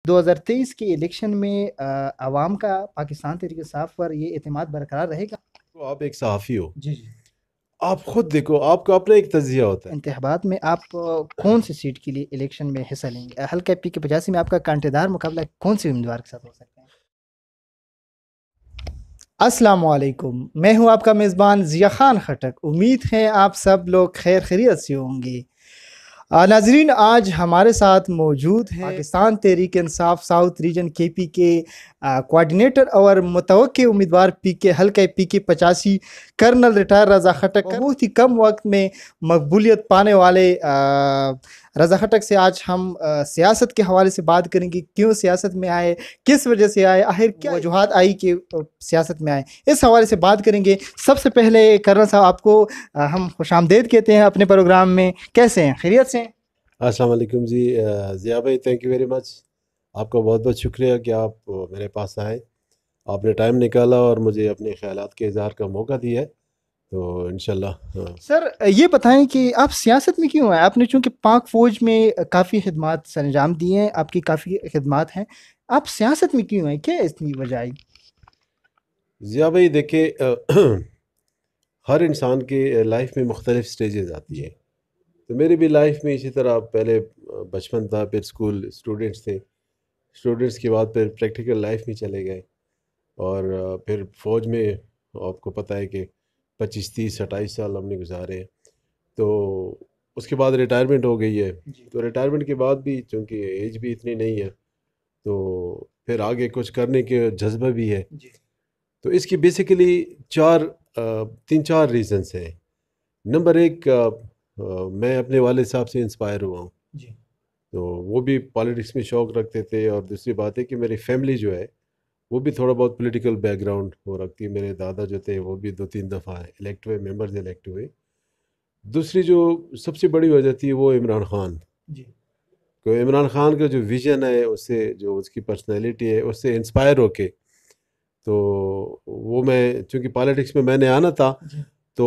2023 کے الیکشن میں عوام کا پاکستان تحریک انصاف پر یہ اعتماد برقرار رہے گا؟ تو آپ ایک صحافی ہو، جی جی، آپ خود دیکھو، آپ کا اپنا ایک تجزیہ ہوتا ہے۔ انتخابات میں آپ کون سی سیٹ کے لیے الیکشن میں حصہ لیں گے؟ حلقہ پی کے 85 میں آپ کا کانٹے دار مقابلہ کون سے امیدوار کے ساتھ ہو سکتا ہے؟ السلام علیکم، میں ہوں آپ کا میزبان ضیاء خان خٹک۔ امید ہے آپ سب لوگ خیر خیریت سے ہوں گے۔ ناظرین، آج ہمارے ساتھ موجود ہے پاکستان تحریک انصاف ساؤتھ ریجن کے پی کے کوارڈینیٹر اور متوقع امیدوار پی کے حلقہ پی کے 85 کرنل ریٹائر رضا خٹک۔ بہت ہی کم وقت میں مقبولیت پانے والے رضا خٹک سے آج ہم سیاست کے حوالے سے بات کریں گے۔ کیوں سیاست میں آئے، کس وجہ سے آئے، آخر کیا وجوہات آئی کہ سیاست میں آئے، اس حوالے سے بات کریں گے۔ سب سے پہلے کرنل صاحب، آپ کو ہم خوش آمدید کہتے ہیں اپنے پروگرام میں۔ کیسے ہیں؟ خیریت سے ہیں؟ السلام علیکم جی ضیاء بھائی، تھینک یو ویری مچ۔ آپ کا بہت بہت شکریہ کہ آپ میرے پاس آئے، آپ نے ٹائم نکالا اور مجھے اپنے خیالات کے اظہار کا موقع دیا ہے، تو انشاءاللہ۔ سر یہ بتائیں کہ آپ سیاست میں کیوں آئے؟ آپ نے چونکہ پاک فوج میں کافی خدمات سر انجام دی ہیں، آپ کی کافی خدمات ہیں، آپ سیاست میں کیوں آئے؟ کیا اتنی وجہ آئی؟ ضیاء بھائی دیکھیں، ہر انسان کے لائف میں مختلف سٹیجز آتی ہیں، تو میری بھی لائف میں اسی طرح پہلے بچپن تھا، پھر اسکول اسٹوڈنٹس تھے، اسٹوڈنٹس کے بعد پھر پریکٹیکل لائف میں چلے گئے، اور پھر فوج میں آپ کو پتہ ہے کہ 25 30 28 سال ہم نے گزارے ہیں، تو اس کے بعد ریٹائرمنٹ ہو گئی ہے۔ تو ریٹائرمنٹ کے بعد بھی چونکہ ایج بھی اتنی نہیں ہے، تو پھر آگے کچھ کرنے کے جذبہ بھی ہے۔ تو اس کی بیسیکلی تین چار ریزنس ہیں۔ نمبر ایک، میں اپنے والد صاحب سے انسپائر ہوا ہوں، تو وہ بھی پالیٹکس میں شوق رکھتے تھے، اور دوسری بات ہے کہ میری فیملی جو ہے وہ بھی تھوڑا بہت پولیٹیکل بیک گراؤنڈ وہ رکھتی ہے۔ میرے دادا جو تھے وہ بھی 2 3 دفعہ الیکٹ ہوئے، ممبرز الیکٹ ہوئے۔ دوسری جو سب سے بڑی وجہ تھی وہ عمران خان، کہ عمران خان کا جو ویژن ہے، اس سے جو اس کی پرسنالٹی ہے، اس سے انسپائر ہو کے، تو وہ میں چونکہ پالیٹکس میں نے آنا تھا، تو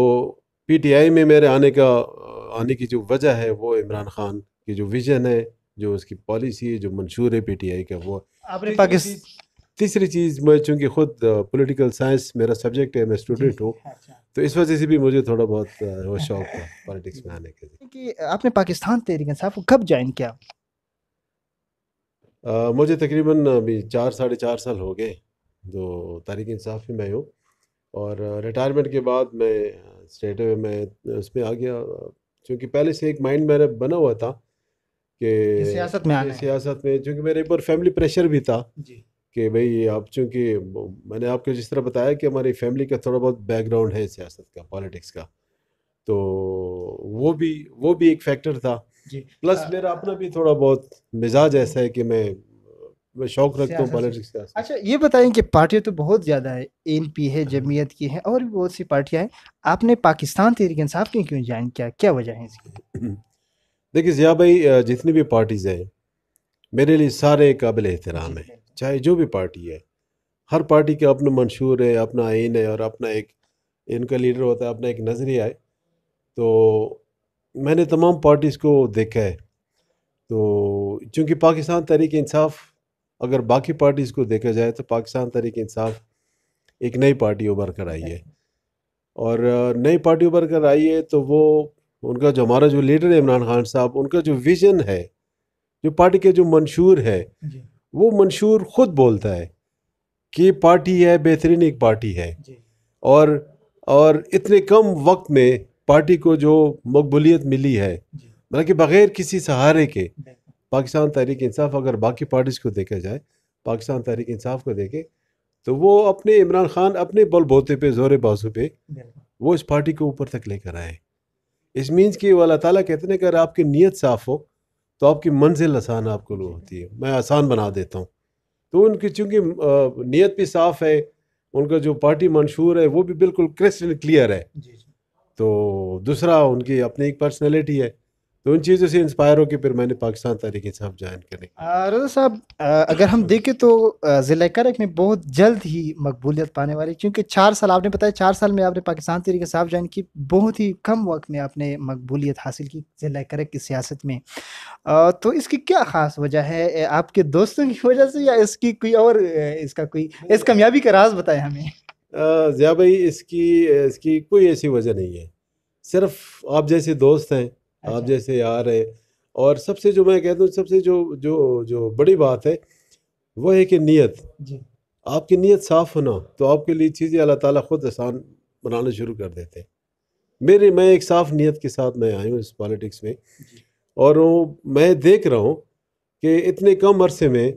پی ٹی آئی میں میرے آنے کی جو وجہ ہے وہ عمران خان کی جو ویژن ہے، جو اس کی پالیسی ہے، جو منشور ہے پی ٹی آئی کا، وہ آپ نے تیسری چیز میں چونکہ خود پولیٹیکل سائنس میرا سبجیکٹ ہے، میں اسٹوڈنٹ ہوں، تو اس وجہ سے بھی مجھے تھوڑا بہت وہ شوق تھا پالیٹکس میں آنے کے۔ کہ آپ نے پاکستان تحریک انصاف کو کب جوائن کیا؟ مجھے تقریباً ابھی 4 ساڑھے 4 سال ہو گئے جو تحریک انصاف میں ہوں، اور ریٹائرمنٹ کے بعد میں اسٹیٹ میں اس میں آ گیا، چونکہ پہلے سے ایک مائنڈ میرا بنا ہوا تھا کہ سیاست میں آنا ہے۔ سیاست میں، چونکہ میرے اوپر فیملی پریشر بھی تھا کہ بھئی آپ، چونکہ میں نے آپ کو جس طرح بتایا کہ ہماری فیملی کا تھوڑا بہت بیک گراؤنڈ ہے سیاست کا، پالیٹکس کا، تو وہ بھی ایک فیکٹر تھا۔ پلس میرا اپنا بھی تھوڑا بہت مزاج ایسا ہے کہ میں شوق رکھتا ہوں پالیٹکس کا۔ اچھا یہ بتائیں کہ پارٹیاں تو بہت زیادہ ہے، این پی ہے، جمعیت کی ہے، اور بھی بہت سی پارٹیاں ہیں، آپ نے پاکستان تحریک انصاف کی کیوں جوائن کیا؟ کیا وجہ ہے اس کی؟ دیکھیے ضیاء بھائی، جتنی بھی پارٹیز ہیں میرے لیے سارے قابل احترام ہیں، چاہے جو بھی پارٹی ہے، ہر پارٹی کا اپنا منشور ہے، اپنا آئین ہے، اور اپنا ایک ان کا لیڈر ہوتا ہے، اپنا ایک نظریہ ہے۔ تو میں نے تمام پارٹیز کو دیکھا ہے، تو چونکہ پاکستان تحریک انصاف، اگر باقی پارٹیز کو دیکھا جائے تو پاکستان تحریک انصاف ایک نئی پارٹی ابھر کر آئی ہے، اور نئی پارٹی ابھر کر آئی ہے، تو وہ ان کا جو ہمارا جو لیڈر ہے عمران خان صاحب، ان کا جو ویژن ہے، جو پارٹی کے جو منشور ہے، وہ منشور خود بولتا ہے کہ یہ پارٹی ہے، بہترین ایک پارٹی ہے، اور اتنے کم وقت میں پارٹی کو جو مقبولیت ملی ہے، بلکہ بغیر کسی سہارے کے، پاکستان تحریک انصاف، اگر باقی پارٹیز کو دیکھا جائے، پاکستان تحریک انصاف کو دیکھے، تو وہ اپنے عمران خان اپنے بل بوتے پہ، زور بازو پہ، وہ اس پارٹی کو اوپر تک لے کر آئے۔ اس مینس کہ وہ اللہ تعالیٰ کہتے ہیں کہ اگر آپ کی نیت صاف ہو تو آپ کی منزل آسان آپ کو ہوتی ہے، میں آسان بنا دیتا ہوں۔ تو ان کی چونکہ نیت بھی صاف ہے، ان کا جو پارٹی منشور ہے وہ بھی بالکل کرسٹل کلیئر ہے، تو دوسرا ان کی اپنی ایک پرسنالٹی ہے، تو ان چیزوں سے انسپائر ہو کے پھر میں نے پاکستان تحریک انصاف جوائن کرنے کی. رضا صاحب اگر ہم دیکھیں تو ضلع کرک میں بہت جلد ہی مقبولیت پانے والی، کیونکہ 4 سال آپ نے بتایا 4 سال میں آپ نے پاکستان تحریک انصاف جوائن کی، بہت ہی کم وقت میں آپ نے مقبولیت حاصل کی ضلع کرک کی سیاست میں. تو اس کی کیا خاص وجہ ہے؟ آپ کے دوستوں کی وجہ سے، یا اس کی کوئی اور اس کا کوئی اس کامیابی کا راز بتائیں ہمیں. ضیاء بھائی اس کی کوئی ایسی وجہ نہیں ہے، صرف آپ جیسے دوست ہیں، آپ جیسے یار ہیں، اور سب سے جو میں کہتا ہوں سب سے جو بڑی بات ہے وہ ہے کہ نیت. جی آپ کی نیت صاف ہونا تو آپ کے لیے چیزیں اللہ تعالیٰ خود آسان بنانا شروع کر دیتے ہیں. میں ایک صاف نیت کے ساتھ میں آئی ہوں اس پالیٹکس میں، اور میں دیکھ رہا ہوں کہ اتنے کم عرصے میں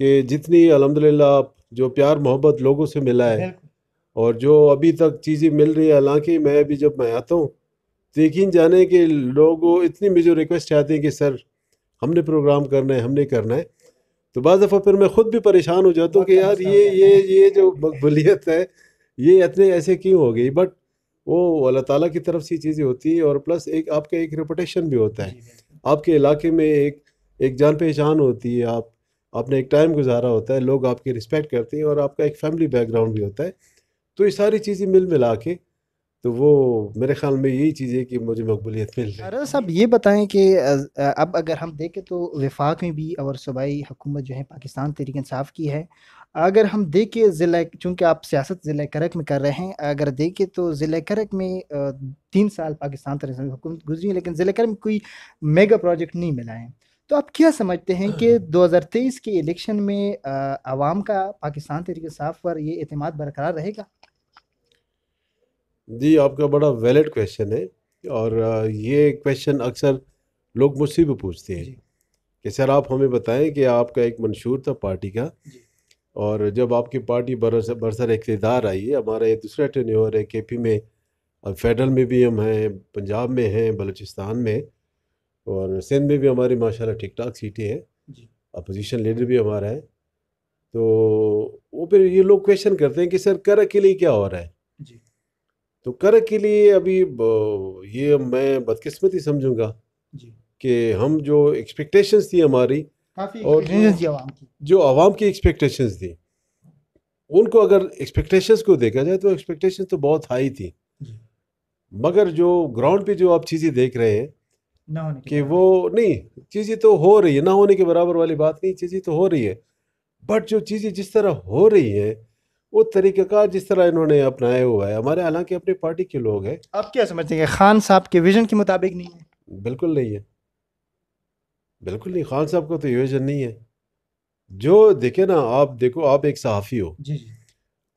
کہ جتنی الحمدللہ جو پیار محبت لوگوں سے ملا ہے اور جو ابھی تک چیزیں مل رہی ہے، حالانکہ جب میں آتا ہوں تو یقین جانے کہ لوگوں اتنی مجھے ریکویسٹ آتی ہیں کہ سر ہم نے پروگرام کرنا ہے، ہم نے کرنا ہے. تو بعض دفعہ پھر میں خود بھی پریشان ہو جاتا ہوں کہ یار یہ جو مقبولیت ہے یہ اتنے ایسے کیوں ہو گئی. بٹ وہ اللہ تعالیٰ کی طرف سے چیزیں ہوتی ہیں، اور پلس آپ کا ایک ریپوٹیشن بھی ہوتا ہے، آپ کے علاقے میں ایک جان پہچان ہوتی ہے، آپ نے ایک ٹائم گزارا ہوتا ہے، لوگ آپ کی رسپیکٹ کرتے ہیں، اور آپ کا ایک فیملی بیک گراؤنڈ بھی ہوتا ہے. تو یہ ساری چیزیں ملا کے تو وہ میرے خیال میں یہی چیز ہے کہ مجھے مقبولیت مل رہی ہے. رضا صاحب یہ بتائیں کہ اب اگر ہم دیکھیں تو وفاق میں بھی اور صوبائی حکومت جو ہے پاکستان تحریک انصاف کی ہے. اگر ہم دیکھیں چونکہ آپ سیاست ضلع کرک میں کر رہے ہیں، اگر دیکھیں تو ضلع کرک میں 3 سال پاکستان تحریک انصاف حکومت گزری ہے، لیکن ضلع کرک میں کوئی میگا پروجیکٹ نہیں ملا ہے. تو آپ کیا سمجھتے ہیں کہ 2023 کے الیکشن میں عوام کا پاکستان تحریک انصاف پر یہ اعتماد برقرار رہے گا؟ جی آپ کا بڑا ویلڈ کویشچن ہے، اور یہ کویشچن اکثر لوگ مجھ سے بھی پوچھتے ہیں کہ سر آپ ہمیں بتائیں کہ آپ کا ایک منشور تھا پارٹی کا، اور جب آپ کی پارٹی برسر اقتدار آئی ہے، ہمارا یہ دوسرا ٹینیور ہے کے پی میں، اب فیڈرل میں بھی ہم ہیں، پنجاب میں ہیں، بلوچستان میں، اور سندھ میں بھی ہماری ماشاءاللہ ٹھیک ٹھاک سیٹیں ہیں، اپوزیشن لیڈر بھی ہمارا ہے. تو وہ پھر یہ لوگ کویشچن کرتے ہیں کہ سر کرک کے لیے کیا ہو رہا ہے. تو کرک کے لیے ابھی یہ میں بدقسمتی سمجھوں گا کہ ہم جو ایکسپیکٹیشنز تھی ہماری، اور جو عوام کی ایکسپیکٹیشنز تھی، ان کو اگر ایکسپیکٹیشنز کو دیکھا جائے تو ایکسپیکٹیشنز تو بہت ہائی تھی، مگر جو گراؤنڈ پہ جو آپ چیزیں دیکھ رہے ہیں کہ وہ نہیں، چیزیں تو ہو رہی ہے، نہ ہونے کے برابر والی بات نہیں، چیزیں تو ہو رہی ہے. بٹ جو چیزیں جس طرح ہو رہی ہیں، وہ طریقہ کار جس طرح انہوں نے اپنایا ہوا ہے، ہمارے حالانکہ اپنے پارٹی کے لوگ ہیں. آپ کیا سمجھتے ہیں کہ خان صاحب کے ویژن کے مطابق نہیں ہے؟ بالکل نہیں ہے، بالکل نہیں. خان صاحب کا تو یہ ویژن نہیں ہے. جو دیکھیں نا، آپ دیکھو، آپ ایک صحافی ہو،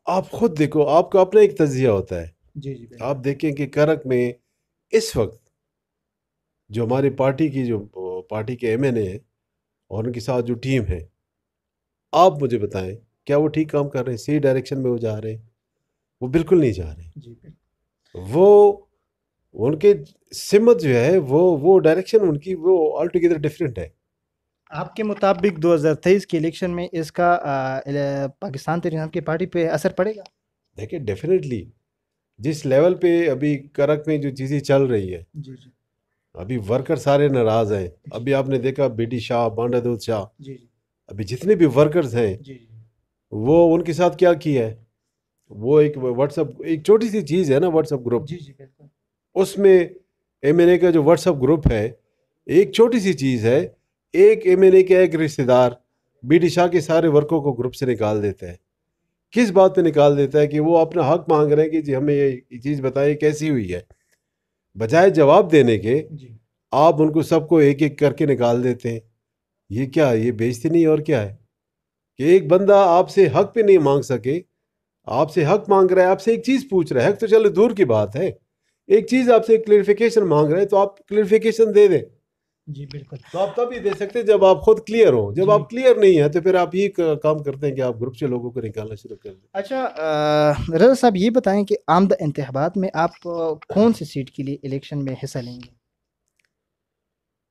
آپ خود دیکھو، آپ کا اپنا ایک تجزیہ ہوتا ہے. آپ دیکھیں کہ کرک میں اس وقت جو ہماری پارٹی کے ایم این اے ہیں اور ان کے ساتھ جو ٹیم ہے، آپ مجھے بتائیں کیا وہ ٹھیک کام کر رہے ہیں؟ صحیح ڈائریکشن میں وہ جا رہے ہیں؟ وہ بالکل نہیں جا رہے. وہ ان کے سمت جو ہے وہ ڈائریکشن ان کی وہ آل ٹوگیدر ڈفرینٹ ہے. آپ کے مطابق 2023 کے الیکشن میں اس کا پاکستان تحریک انصاف کی پارٹی پہ اثر پڑے گا؟ دیکھیں ڈیفینیٹلی جس لیول پہ ابھی کرک میں جو چیزیں چل رہی ہے، ابھی ورکر سارے ناراض ہیں. ابھی آپ نے دیکھا بی ٹی شاہ، بانڈا دود شاہ، ابھی جتنے بھی ورکرز ہیں وہ ان کے ساتھ کیا ہے، وہ ایک واٹس ایپ، ایک چھوٹی سی چیز ہے نا واٹس ایپ گروپ، اس میں ایم این اے کا جو واٹس ایپ گروپ ہے ایک چھوٹی سی چیز ہے. ایک ایم این اے کا ایک رشتہ دار بی ٹی شاہ کے سارے ورکروں کو گروپ سے نکال دیتا ہے. کس بات پہ نکال دیتا ہے؟ کہ وہ اپنا حق مانگ رہے ہیں کہ جی ہمیں یہ چیز بتائیے کیسی ہوئی ہے. بجائے جواب دینے کے آپ ان کو سب کو ایک ایک کر کے نکال دیتے ہیں. یہ کیا، یہ بےعزتی نہیں اور کیا ہے؟ کہ ایک بندہ آپ سے حق پہ نہیں مانگ سکے، آپ سے حق مانگ رہا ہے، آپ سے ایک چیز پوچھ رہا ہے، حق تو چلو دور کی بات ہے، ایک چیز آپ سے کلیئرفیکیشن مانگ رہے ہیں تو آپ کلیئرفیکیشن دے دیں. جی بالکل. تو آپ تب ہی دے سکتے جب آپ خود کلیئر ہوں. جب آپ کلیئر نہیں ہیں تو پھر آپ یہ کام کرتے ہیں کہ آپ گروپ سے لوگوں کو نکالنا شروع کر دیں. اچھا رضا صاحب یہ بتائیں کہ آمدہ انتخابات میں آپ کون سی سیٹ کے لیے الیکشن میں حصہ لیں گے؟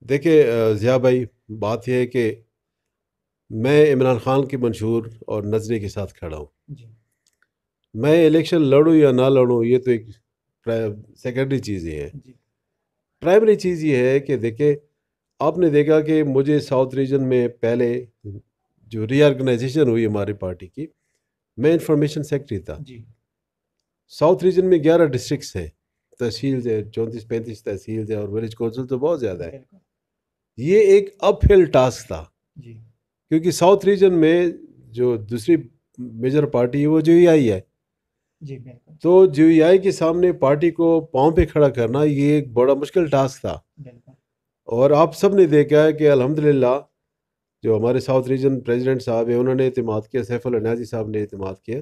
دیکھیں ضیاء بھائی، بات یہ ہے کہ میں عمران خان کے منشور اور نظریے کے ساتھ کھڑا ہوں. میں الیکشن لڑوں یا نہ لڑوں یہ تو ایک سیکنڈری چیزیں ہیں. پرائمری چیز یہ ہے کہ دیکھیں آپ نے دیکھا کہ مجھے ساؤتھ ریجن میں پہلے جو ری آرگنائزیشن ہوئی ہماری پارٹی کی، میں انفارمیشن سیکرٹری تھا. جی ساؤتھ ریجن میں 11 ڈسٹرکٹس ہیں، تحصیل ہے 34-35 تحصیل ہے، اور ولیج کونسل تو بہت زیادہ ہے. یہ ایک اپ ہل ٹاسک تھا جی کیونکہ ساؤتھ ریجن میں جو دوسری میجر پارٹی ہے وہ جو آئی ہے، جی بالکل تو جو آئی کے سامنے پارٹی کو پاؤں پہ کھڑا کرنا یہ ایک بڑا مشکل ٹاسک تھا. بالکل اور آپ سب نے دیکھا ہے کہ الحمدللہ جو ہمارے ساؤتھ ریجن پریزیڈنٹ صاحب ہیں انہوں نے اعتماد کیا، سیف اللہ نیازی صاحب نے اعتماد کیا،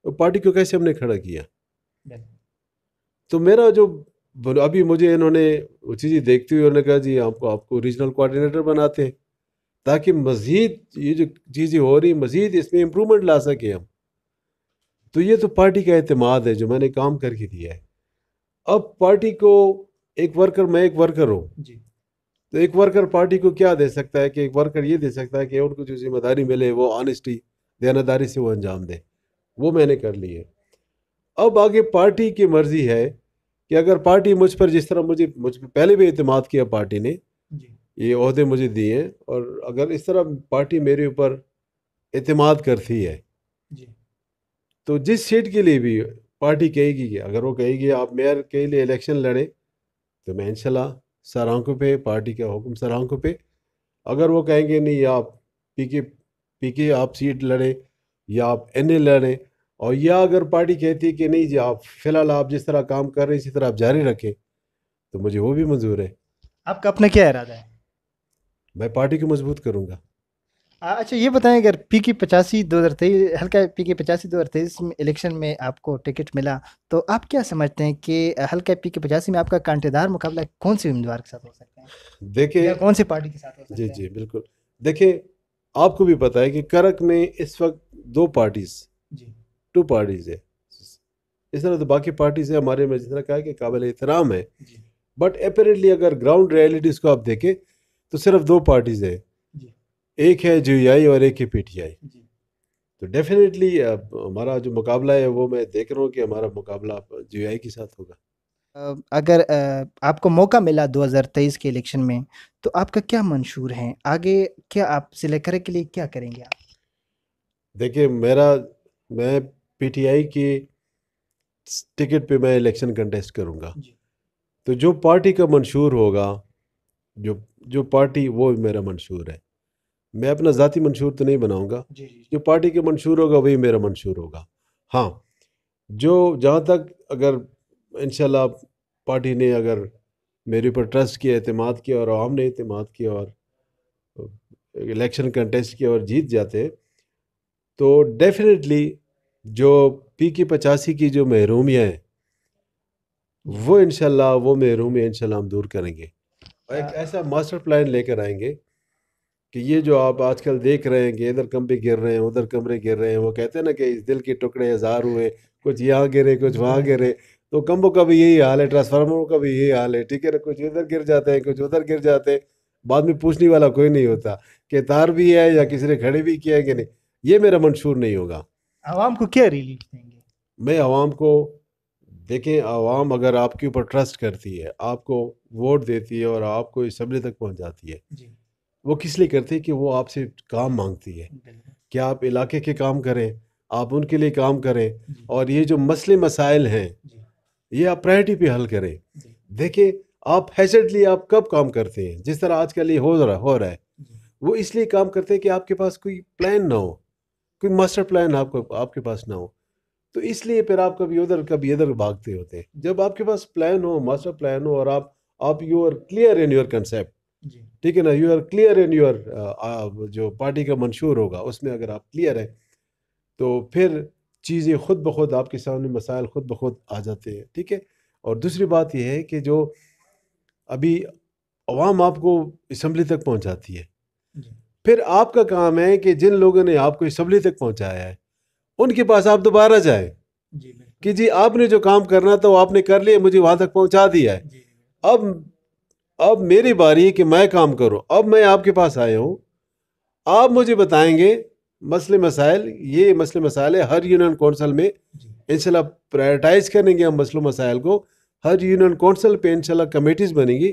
تو پارٹی کو کیسے ہم نے کھڑا کیا. بالکل تو میرا جو ابھی مجھے انہوں نے وہ چیزیں دیکھتے ہوئے انہوں نے کہا جی آپ کو ریجنل کوآرڈینیٹر بناتے ہیں تاکہ مزید یہ جو چیزیں ہو رہی مزید اس میں امپرومنٹ لا سکیں ہم. تو یہ تو پارٹی کا اعتماد ہے جو میں نے کام کر کے دیا ہے. اب پارٹی کو میں ایک ورکر ہوں، جی تو ایک ورکر پارٹی کو کیا دے سکتا ہے کہ ایک ورکر یہ دے سکتا ہے کہ ان کو جو ذمہ داری ملے وہ آنیسٹی دیانتداری سے وہ انجام دے. وہ میں نے کر لی ہے. اب آگے پارٹی کی مرضی ہے کہ اگر پارٹی مجھ پر جس طرح مجھ پہ پہلے بھی اعتماد کیا پارٹی نے، جی یہ عہدے مجھے دیے ہیں، اور اگر اس طرح پارٹی میرے اوپر اعتماد کرتی ہے جی تو جس سیٹ کے لیے بھی پارٹی کہے گی کہ اگر وہ کہے گی آپ میئر کے لیے الیکشن لڑیں تو میں انشاءاللہ سر آنکھوں پہ پارٹی کا حکم سر آنکھوں پہ. اگر وہ کہیں گے نہیں آپ پی کے آپ سیٹ لڑیں یا آپ این اے لڑیں، اور یا اگر پارٹی کہتی کہ نہیں جی آپ فی الحال آپ جس طرح کام کر رہے ہیں اسی طرح آپ جاری رکھیں تو مجھے وہ بھی منظور ہے. آپ کا اپنا کیا ارادہ ہے؟ میں پارٹی کو مضبوط کروں گا. اچھا یہ بتائیں اگر پی کے 85 2023 حلقہ پی کے 85 2023 میں الیکشن میں آپ کو ٹکٹ ملا تو آپ کیا سمجھتے ہیں کہ حلقہ پی کے 85 میں آپ کا کانٹے دار مقابلہ کون سے امیدوار کے ساتھ ہو سکتا ہے دیکھیں یا کون سی پارٹی کے ساتھ ہو سکتا جی ہے؟ جی بالکل. دیکھیں آپ کو بھی پتہ ہے کہ کرک میں اس وقت دو پارٹیز ہے. اس طرح تو باقی پارٹیز ہیں ہمارے میں جس طرح کہا کہ قابل احترام ہے، جی بٹ اپیرنٹلی اگر گراؤنڈ ریئلٹیز کو آپ دیکھیں تو صرف دو پارٹیز ہیں، جی ایک ہے جی آئی اور ایک ہے پی ٹی آئی. جی تو ڈیفینیٹلی ہمارا جو مقابلہ ہے وہ میں دیکھ رہا ہوں کہ ہمارا مقابلہ جی آئی کے ساتھ ہوگا. اگر آپ کو موقع ملا 2023 کے الیکشن میں تو آپ کا کیا منشور ہے آگے؟ کیا آپ ضلع کرک کے لیے کیا کریں گے آپ؟ دیکھیں میں پی ٹی آئی کی ٹکٹ پہ میں الیکشن کنٹیسٹ کروں گا. جی تو جو پارٹی کا منشور ہوگا جو پارٹی وہ میرا منشور ہے. میں اپنا ذاتی منشور تو نہیں بناؤں گا، جی جی جو پارٹی کا منشور ہوگا وہی میرا منشور ہوگا. ہاں جہاں تک اگر انشاءاللہ پارٹی نے اگر میرے اوپر ٹرسٹ کیا، اعتماد کیا اور عوام نے اعتماد کیا اور الیکشن کنٹیسٹ کیا اور جیت جاتے ہیں تو ڈیفینیٹلی جو پی کی 85 کی جو محرومیاں ہیں وہ انشاءاللہ وہ محرومیاں انشاءاللہ ہم دور کریں گے. ایک ایسا ماسٹر پلان لے کر آئیں گے کہ یہ جو آپ آج کل دیکھ رہے ہیں کہ ادھر کمرے گر رہے ہیں ادھر کمرے گر رہے ہیں، وہ کہتے ہیں نا کہ اس دل کے ٹکڑے ہزار ہوئے، کچھ یہاں گرے کچھ وہاں گرے، تو کمبوں کا بھی یہی حال ہے، ٹرانسفارمروں کا بھی یہی حال ہے. ٹھیک ہے نا، کچھ ادھر گر جاتے ہیں کچھ ادھر گر جاتے ہیں، بعد میں پوچھنے والا کوئی نہیں ہوتا کہ تار بھی ہے یا کسی نے کھڑے بھی کیا ہے کہ نہیں. یہ میرا منشور نہیں ہوگا. عوام کو کیا ریلیف دیں گے؟ میں عوام کو دیکھیں، عوام اگر آپ کے اوپر ٹرسٹ کرتی ہے، آپ کو ووٹ دیتی ہے اور آپ کو اسمبلی تک پہنچاتی ہے، جی وہ کس لیے کرتی ہے کہ وہ آپ سے کام مانگتی ہے بالکل کہ آپ علاقے کے کام کریں، آپ ان کے لیے کام کریں، جی اور یہ جو مسئلے مسائل ہیں جی یہ آپ پرائرٹی پہ حل کریں. جی دیکھیں آپ ہیزڈلی آپ کب کام کرتے ہیں، جس طرح آج کل یہ ہو رہا ہے جی وہ اس لیے کام کرتے ہیں کہ آپ کے پاس کوئی پلان نہ ہو، کوئی ماسٹر پلان آپ کے پاس نہ ہو، تو اس لیے پھر آپ کبھی ادھر کبھی ادھر بھاگتے ہوتے ہیں. جب آپ کے پاس پلان ہو، ماسٹر پلان ہو، اور آپ you are clear in your concept, جی ٹھیک ہے نا، you are clear in your جو پارٹی کا منشور ہوگا اس میں اگر آپ کلیئر ہیں تو پھر چیزیں خود بخود آپ کے سامنے مسائل خود بخود آ جاتے ہیں. ٹھیک ہے. اور دوسری بات یہ ہے کہ جو ابھی عوام آپ کو اسمبلی تک پہنچاتی ہے، جی پھر آپ کا کام ہے کہ جن لوگوں نے آپ کو اسمبلی تک پہنچایا ہے ان کے پاس آپ دوبارہ جائیں جی بالکل کہ جی آپ نے جو کام کرنا تھا وہ آپ نے کر لیا، مجھے وہاں تک پہنچا دیا ہے، جی اب میری باری ہے کہ میں کام کروں. اب میں آپ کے پاس آیا ہوں، آپ مجھے بتائیں گے مسئلے مسائل، یہ مسئلے مسائل ہے ہر یونین کونسل میں جی انشاءاللہ پرائرٹائز کریں گے ہم مسئلوں مسائل کو. ہر یونین کونسل پہ انشاءاللہ کمیٹیز بنیں گی،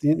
3